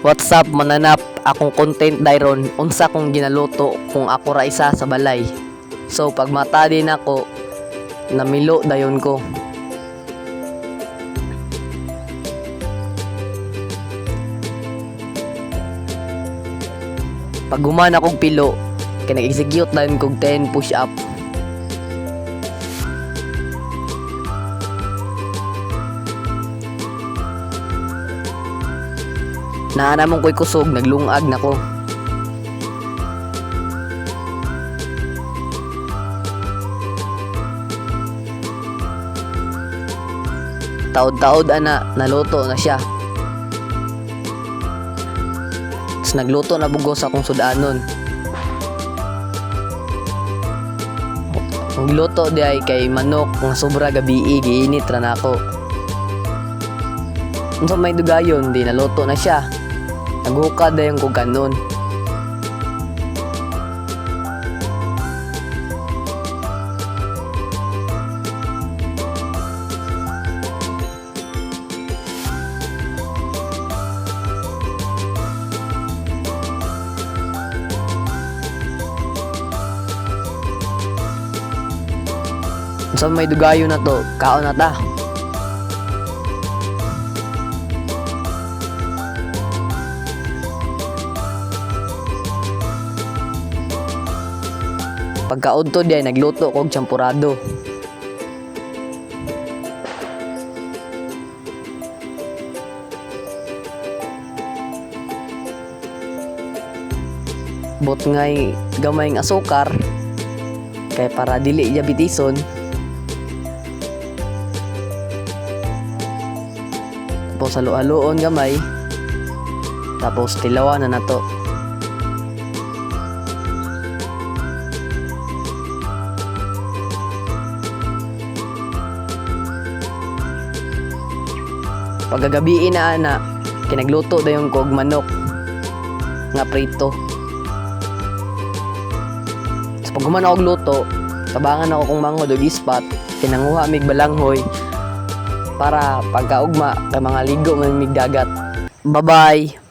What's up mananap, akong content dayron unsa kong ginaluto kung ako ra isa sa balay. So pag mata din ako, namilo dayon ko. Pag humana kog pilo, kay nag-execute dayon kog 10 push up. Naana mong ko'y kusog, naglungag na ko. Taod-taod ana, naluto na siya. Tapos nagluto na bugos akong sudanon. Ang luto di ay kay manok nga sobra gabi giinit ra nako. Unsa may dugayon di naluto na siya. Naghukad dayon ko kanon. Unsa may dugayon na to, kaon na ta. Pagkaod to di ay nagluto kog champurado. Bot ngay gamay ng asukar kay para dili diabetison. Tapos halo-haloon gamay. Tapos tilawan na nato. Pagagabiin na ana, kinagluto dayon kog manok nga prito. So pag humana og luto, tabangan ako kung mangod og ispat, kinanguha mig balanghoy para pagkaugma kay mga ligo man mig dagat. Bye-bye.